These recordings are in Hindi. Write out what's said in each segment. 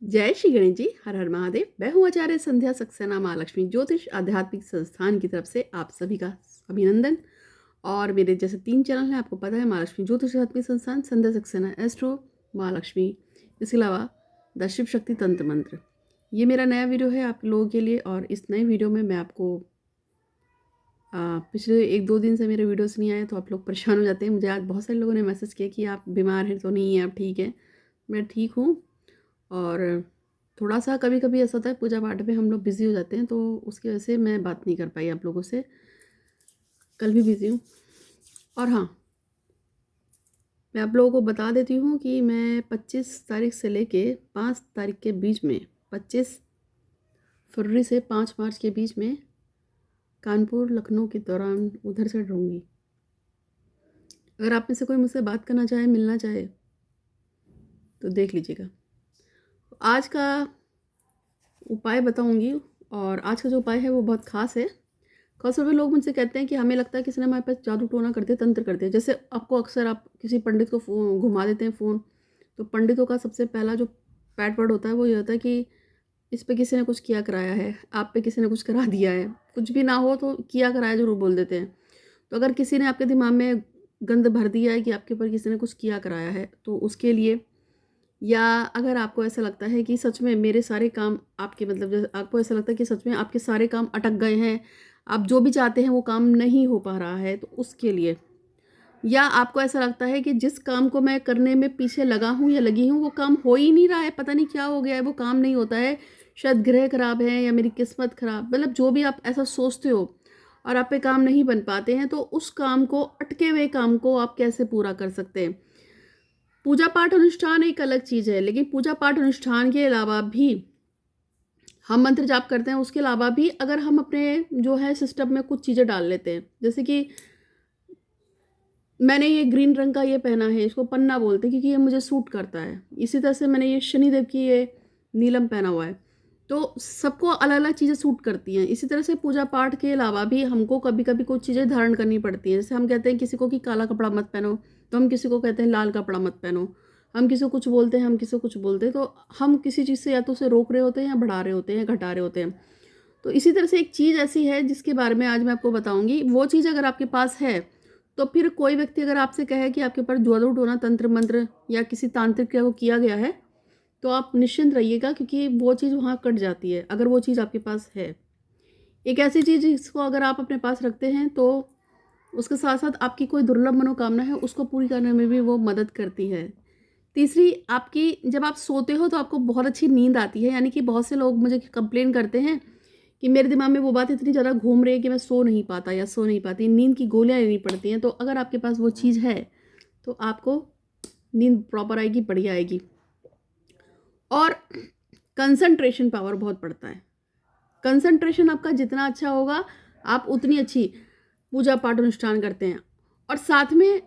जय श्री गणेश जी। हर हर महादेव। मैं हूँ आचार्य संध्या सक्सेना महालक्ष्मी ज्योतिष आध्यात्मिक संस्थान की तरफ से आप सभी का अभिनंदन। और मेरे जैसे 3 चैनल हैं, आपको पता है, महालक्ष्मी ज्योतिष आध्यात्मिक संस्थान, संध्या सक्सेना एस्ट्रो, महालक्ष्मी, इसके अलावा द शिव शक्ति तंत्र मंत्र। ये मेरा नया वीडियो है आप लोगों के लिए। और इस नए वीडियो में मैं आपको पिछले 1-2 दिन से मेरे वीडियोस नहीं आए तो आप लोग परेशान हो जाते हैं। मुझे आज बहुत सारे लोगों ने मैसेज किया कि आप बीमार हैं तो नहीं हैं, आप ठीक हैं। मैं ठीक हूँ। और थोड़ा-सा कभी-कभी ऐसा होता है पूजा पाठ में हम लोग बिज़ी हो जाते हैं, तो उसकी वजह से मैं बात नहीं कर पाई आप लोगों से। कल भी बिज़ी हूँ। और हाँ, मैं आप लोगों को बता देती हूँ कि मैं 25 तारीख से लेके 5 तारीख के बीच में, 25 फरवरी से 5 मार्च के बीच में कानपुर, लखनऊ के दौरान उधर से रहूँगी। अगर आप में से कोई मुझसे बात करना चाहे, मिलना चाहे, तो देख लीजिएगा। आज का उपाय बताऊँगी। और आज का जो उपाय है वो बहुत ख़ास है। ख़ास तौर पे लोग मुझसे कहते हैं कि हमें लगता है किसी ने हमारे पास जादू टोना कर दिया, तंत्र कर दिया। जैसे आपको अक्सर आप किसी पंडित को घुमा देते हैं फ़ोन, तो पंडितों का सबसे पहला जो पैड वर्ड होता है वो ये होता है कि इस पे किसी ने कुछ किया कराया है, आप पे किसी ने कुछ करा दिया है। कुछ भी ना हो तो किया कराया ज़रूर बोल देते हैं। तो अगर किसी ने आपके दिमाग में गंद भर दिया है कि आपके ऊपर किसी ने कुछ किया कराया है, तो उसके लिए, या अगर आपको ऐसा लगता है कि सच में मेरे सारे काम आपके, मतलब जैसे आपको ऐसा लगता है कि सच में आपके सारे काम अटक गए हैं, आप जो भी चाहते हैं वो काम नहीं हो पा रहा है, तो उसके लिए, या आपको ऐसा लगता है कि जिस काम को मैं करने में पीछे लगा हूँ या लगी हूँ वो काम हो ही नहीं रहा है, पता नहीं क्या हो गया है, वो काम नहीं होता है, शायद ग्रह खराब है या मेरी किस्मत खराब, मतलब जो भी आप ऐसा सोचते हो और आप पे काम नहीं बन पाते हैं, तो उस काम को, अटके हुए काम को आप कैसे पूरा कर सकते हैं। पूजा पाठ अनुष्ठान एक अलग चीज़ है, लेकिन पूजा पाठ अनुष्ठान के अलावा भी हम मंत्र जाप करते हैं। उसके अलावा भी अगर हम अपने जो है सिस्टम में कुछ चीज़ें डाल लेते हैं, जैसे कि मैंने ये ग्रीन रंग का ये पहना है, इसको पन्ना बोलते हैं क्योंकि ये मुझे सूट करता है। इसी तरह से मैंने ये शनिदेव की ये नीलम पहना हुआ है। तो सबको अलग-अलग चीज़ें सूट करती हैं। इसी तरह से पूजा पाठ के अलावा भी हमको कभी-कभी कुछ चीज़ें धारण करनी पड़ती हैं। जैसे हम कहते हैं किसी को कि काला कपड़ा मत पहनो, तो हम किसी को कहते हैं लाल कपड़ा मत पहनो। हम किसी को कुछ बोलते हैं, हम किसी को कुछ बोलते हैं, तो हम किसी चीज़ से या तो उसे रोक रहे होते हैं या बढ़ा रहे होते हैं या घटा रहे होते हैं। तो इसी तरह से एक चीज़ ऐसी है जिसके बारे में आज मैं आपको बताऊँगी। वो चीज़ अगर आपके पास है, तो फिर कोई व्यक्ति अगर आपसे कहे कि आपके ऊपर जादू टोना, तंत्र मंत्र या किसी तांत्रिक क्रिया को किया गया है, तो आप निश्चिंत रहिएगा क्योंकि वो चीज़ वहाँ कट जाती है, अगर वो चीज़ आपके पास है। एक ऐसी चीज़ जिसको अगर आप अपने पास रखते हैं, तो उसके साथ-साथ आपकी कोई दुर्लभ मनोकामना है, उसको पूरी करने में भी वो मदद करती है। तीसरी, आपकी जब आप सोते हो तो आपको बहुत अच्छी नींद आती है। यानी कि बहुत से लोग मुझे कंप्लेन करते हैं कि मेरे दिमाग में वो बात इतनी ज़्यादा घूम रही है कि मैं सो नहीं पाता या सो नहीं पाती, नींद की गोलियाँ लेनी पड़ती हैं। तो अगर आपके पास वो चीज़ है, तो आपको नींद प्रॉपर आएगी, बढ़िया आएगी। और कंसंट्रेशन पावर बहुत बढ़ता है। कंसंट्रेशन आपका जितना अच्छा होगा, आप उतनी अच्छी पूजा पाठ अनुष्ठान करते हैं। और साथ में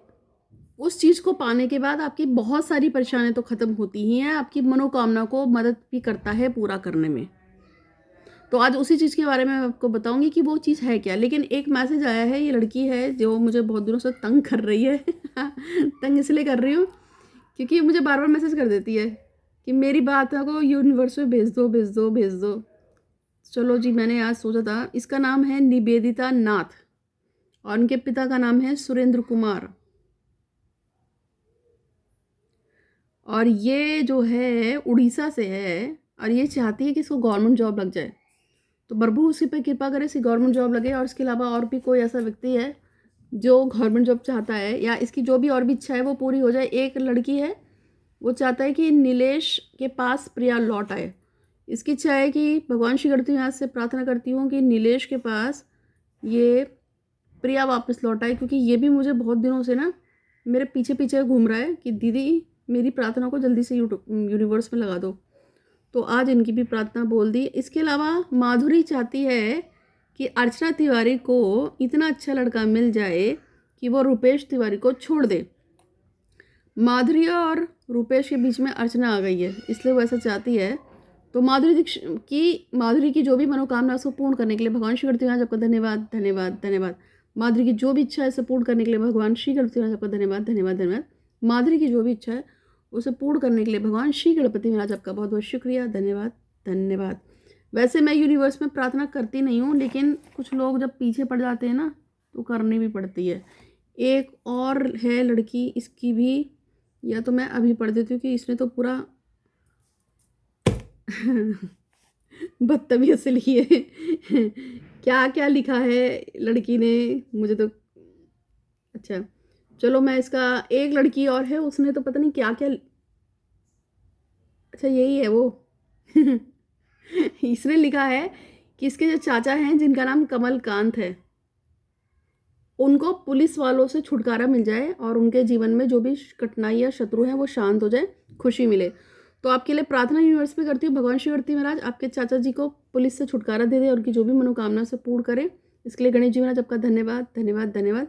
उस चीज़ को पाने के बाद आपकी बहुत सारी परेशानियाँ तो ख़त्म होती ही हैं, आपकी मनोकामना को मदद भी करता है पूरा करने में। तो आज उसी चीज़ के बारे में मैं आपको बताऊँगी कि वो चीज़ है क्या। लेकिन एक मैसेज आया है, ये लड़की है जो मुझे बहुत दिनों से तंग कर रही है। तंग इसलिए कर रही हूँ क्योंकि मुझे बार-बार मैसेज कर देती है कि मेरी बात को यूनिवर्स में भेज दो, भेज दो, भेज दो। चलो जी, मैंने आज सोचा था, इसका नाम है निवेदिता नाथ और उनके पिता का नाम है सुरेंद्र कुमार। और ये जो है उड़ीसा से है और ये चाहती है कि इसको गवर्नमेंट जॉब लग जाए। तो प्रभु उसी पे कृपा करे, इसकी गवर्नमेंट जॉब लगे। और इसके अलावा और भी कोई ऐसा व्यक्ति है जो गवर्नमेंट जॉब चाहता है या इसकी जो भी और भी इच्छा है वो पूरी हो जाए। एक लड़की है, वो चाहता है कि नीलेश के पास प्रिया लौट आए। इसकी इच्छा है कि भगवान श्री करती हूँ, आज से प्रार्थना करती हूँ कि नीलेश के पास ये प्रिया वापस लौट आए, क्योंकि ये भी मुझे बहुत दिनों से ना मेरे पीछे पीछे घूम रहा है कि दीदी मेरी प्रार्थना को जल्दी से यूनिवर्स में लगा दो। तो आज इनकी भी प्रार्थना बोल दी। इसके अलावा माधुरी चाहती है कि अर्चना तिवारी को इतना अच्छा लड़का मिल जाए कि वो रुपेश तिवारी को छोड़ दे। माधुरी और रुपेश के बीच में अर्चना आ गई है, इसलिए वो ऐसा चाहती है। तो माधुरी की जो भी मनोकामना है उसको पूर्ण करने के लिए भगवान श्री करती हूँ आपका धन्यवाद, धन्यवाद, धन्यवाद। माधुरी की जो भी इच्छा है उसे पूर्ण करने के लिए भगवान श्री करती हूँ आपका धन्यवाद, धन्यवाद, धन्यवाद। माधुरी की जो भी इच्छा है उसे पूर्ण करने के लिए भगवान श्री गणपति महाराज आपका बहुत बहुत शुक्रिया, धन्यवाद धन्यवाद। वैसे मैं यूनिवर्स में प्रार्थना करती नहीं हूँ, लेकिन कुछ लोग जब पीछे पड़ जाते हैं ना तो करनी भी पड़ती है। एक और है लड़की, इसकी भी या तो मैं अभी पढ़ देती हूँ कि इसने तो पूरा बदतमीज से लिखी है। क्या क्या लिखा है लड़की ने, मुझे तो अच्छा चलो मैं इसका, एक लड़की और है उसने तो पता नहीं क्या क्या, अच्छा यही है वो। इसने लिखा है कि इसके जो चाचा हैं जिनका नाम कमलकांत है, उनको पुलिस वालों से छुटकारा मिल जाए और उनके जीवन में जो भी कठिनाई या शत्रु हैं वो शांत हो जाए, खुशी मिले। तो आपके लिए प्रार्थना यूनिवर्स में करती हूँ, भगवान श्री गणपति महाराज आपके चाचा जी को पुलिस से छुटकारा दे दे, उनकी जो भी मनोकामना से पूर्ण करें। इसके लिए गणेश जी महाराज आपका धन्यवाद धन्यवाद धन्यवाद।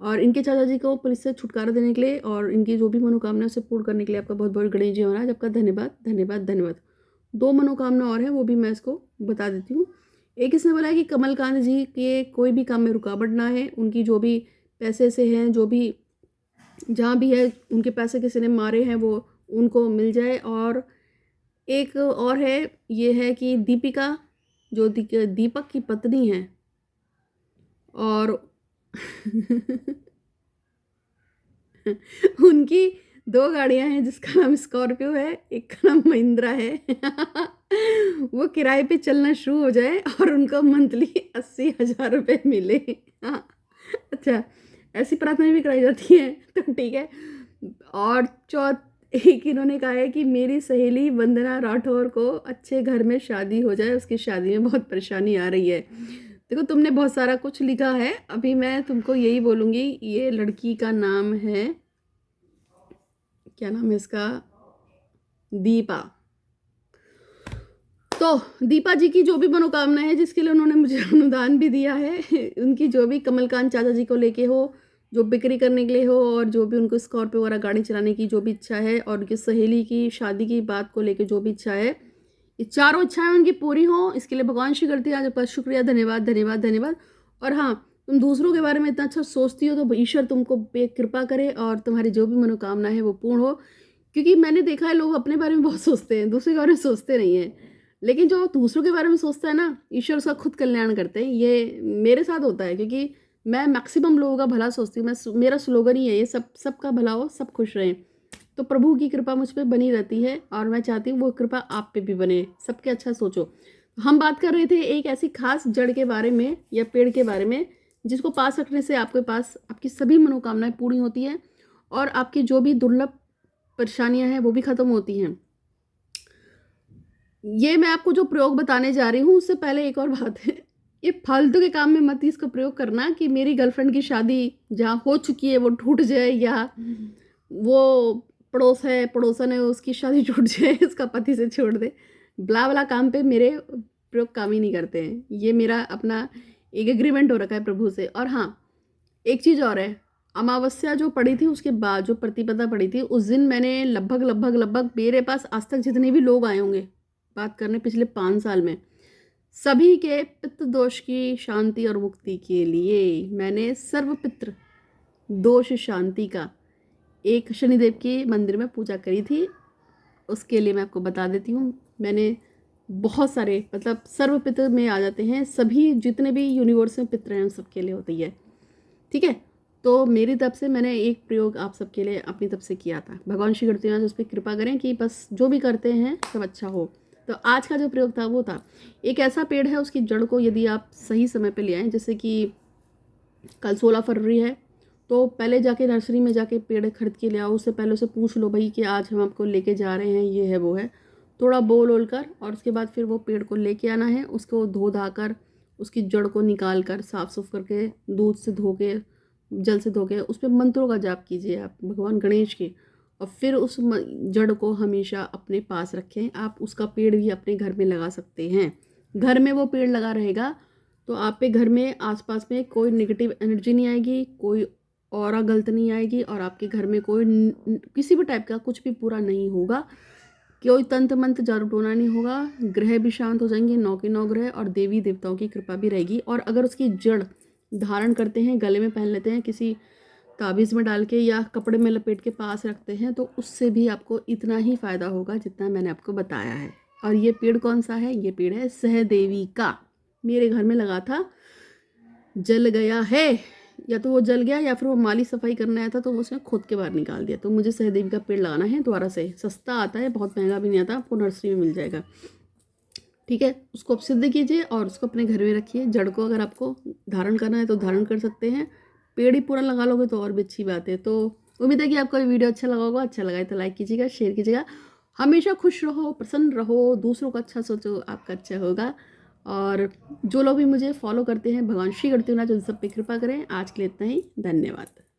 और इनके चाचा जी को पुलिस से छुटकारा देने के लिए और इनकी जो भी मनोकामना से पूर्ण करने के लिए आपका बहुत बहुत गणेश जी महाराज आपका धन्यवाद धन्यवाद धन्यवाद। 2 मनोकामना और है, वो भी मैं इसको बता देती हूँ। एक इसने बोला है कि कमलकांत जी के कोई भी काम में रुकावट ना है, उनकी जो भी पैसे से हैं, जो भी जहाँ भी है उनके पैसे किसी ने मारे हैं वो उनको मिल जाए। और एक और है, ये है कि दीपिका जो दीपक की पत्नी है और उनकी 2 गाड़ियां हैं, जिसका नाम स्कॉर्पियो है, एक का नाम महिंद्रा है। वो किराए पे चलना शुरू हो जाए और उनको मंथली 80,000 रुपये मिले। हाँ अच्छा, ऐसी प्रार्थनाएं भी कराई जाती हैं तो ठीक है। और एक इन्होंने कहा है कि मेरी सहेली वंदना राठौर को अच्छे घर में शादी हो जाए, उसकी शादी में बहुत परेशानी आ रही है। देखो तुमने बहुत सारा कुछ लिखा है, अभी मैं तुमको यही बोलूँगी। ये लड़की का नाम है, क्या नाम है इसका, दीपा। तो दीपा जी की जो भी मनोकामना है, जिसके लिए उन्होंने मुझे अनुदान भी दिया है, उनकी जो भी कमलकांत चाचा जी को लेके हो, जो बिक्री करने के लिए हो, और जो भी उनको स्कॉर्पियो वगैरह गाड़ी चलाने की जो भी इच्छा है, और उनकी सहेली की शादी की बात को लेके जो भी इच्छा है, ये चारों इच्छाएं उनकी पूरी हो, इसके लिए भगवान श्री करती है आज आपका शुक्रिया, धन्यवाद धन्यवाद धन्यवाद। और हाँ, तुम दूसरों के बारे में इतना अच्छा सोचती हो तो ईश्वर तुमको कृपा करे और तुम्हारी जो भी मनोकामना है वो पूर्ण हो। क्योंकि मैंने देखा है लोग अपने बारे में बहुत सोचते हैं, दूसरे के बारे में सोचते नहीं हैं, लेकिन जो दूसरों के बारे में सोचता है ना, ईश्वर उसका खुद कल्याण करते हैं। ये मेरे साथ होता है क्योंकि मैं मैक्सिमम लोगों का भला सोचती हूँ। मेरा स्लोगन ही है ये, सबका भला हो, सब खुश रहें। तो प्रभु की कृपा मुझ पर बनी रहती है और मैं चाहती हूँ वो कृपा आप पे भी बने, सबके अच्छा सोचो। हम बात कर रहे थे एक ऐसी खास जड़ के बारे में या पेड़ के बारे में, जिसको पास रखने से आपके पास आपकी सभी मनोकामनाएं पूरी होती है और आपकी जो भी दुर्लभ परेशानियां हैं वो भी ख़त्म होती हैं। ये मैं आपको जो प्रयोग बताने जा रही हूँ, उससे पहले एक और बात है, ये फालतू के काम में मत इसका प्रयोग करना कि मेरी गर्लफ्रेंड की शादी जहाँ हो चुकी है वो टूट जाए, या वो पड़ोस है, पड़ोसन है, उसकी शादी टूट जाए, इसका पति से छोड़ दे, ब्ला ब्ला काम पे मेरे प्रयोग काम ही नहीं करते हैं। ये मेरा अपना एक एग्रीमेंट हो रखा है प्रभु से। और हाँ, एक चीज़ और है, अमावस्या जो पड़ी थी उसके बाद जो प्रतिपदा पड़ी थी, उस दिन मैंने लगभग मेरे पास आज तक जितने भी लोग आए होंगे बात करने पिछले 5 साल में, सभी के पितृ दोष की शांति और मुक्ति के लिए मैंने सर्व पितृ दोष शांति का एक शनिदेव के मंदिर में पूजा करी थी। उसके लिए मैं आपको बता देती हूँ, मैंने बहुत सारे, मतलब सर्व पितृ में आ जाते हैं, सभी जितने भी यूनिवर्स में पितृ हैं उन सबके लिए होती है, ठीक है। तो मेरी तरफ से मैंने एक प्रयोग आप सबके लिए अपनी तरफ से किया था। भगवान श्री गणपति महाराज उस पर कृपा करें कि बस जो भी करते हैं सब अच्छा हो। तो आज का जो प्रयोग था वो था, एक ऐसा पेड़ है, उसकी जड़ को यदि आप सही समय पे ले आएँ, जैसे कि कल 16 फरवरी है, तो पहले जाके नर्सरी में जाके पेड़ खरीद के ले आओ। उससे पहले उसे पूछ लो भाई कि आज हम आपको लेके जा रहे हैं, ये है वो है, थोड़ा बोल ओल कर, और उसके बाद फिर वो पेड़ को लेके आना है। उसको धो धा कर, उसकी जड़ को निकाल कर, साफ सुफ करके, दूध से धो के, जल से धो के, उस पर मंत्रों का जाप कीजिए आप भगवान गणेश के, और फिर उस जड़ को हमेशा अपने पास रखें। आप उसका पेड़ भी अपने घर में लगा सकते हैं, घर में वो पेड़ लगा रहेगा तो आप पे घर में आसपास में कोई नेगेटिव एनर्जी नहीं आएगी, कोई ऑरा गलत नहीं आएगी, और आपके घर में कोई किसी भी टाइप का कुछ भी पूरा नहीं होगा, कोई तंत्र मंत्र जादू टोना नहीं होगा, ग्रह भी शांत हो जाएंगे, 9 के 9 ग्रह, और देवी देवताओं की कृपा भी रहेगी। और अगर उसकी जड़ धारण करते हैं, गले में पहन लेते हैं, किसी ताबीज़ में डाल के या कपड़े में लपेट के पास रखते हैं तो उससे भी आपको इतना ही फ़ायदा होगा जितना मैंने आपको बताया है। और ये पेड़ कौन सा है? ये पेड़ है सहदेवी का। मेरे घर में लगा था, जल गया है, या तो वो जल गया या फिर वो माली सफाई करने आया था तो वो उसने खोद के बाहर निकाल दिया। तो मुझे सहदेवी का पेड़ लगाना है दोबारा से। सस्ता आता है, बहुत महंगा भी नहीं आता, आपको नर्सरी में मिल जाएगा। ठीक है, उसको आप सिद्ध कीजिए और उसको अपने घर में रखिए। जड़ को अगर आपको धारण करना है तो धारण कर सकते हैं, पेड़ ही पूरा लगा लोगे तो और भी अच्छी बात है। तो उम्मीद है कि आपको ये वीडियो अच्छा लगा होगा। अच्छा लगा है तो लाइक कीजिएगा, शेयर कीजिएगा। हमेशा खुश रहो, प्रसन्न रहो, दूसरों का अच्छा सोचो, आपका अच्छा होगा। और जो लोग भी मुझे फॉलो करते हैं, भगवान श्री करते हो ना, जो सब पे कृपा करें। आज के लिए इतना ही, धन्यवाद।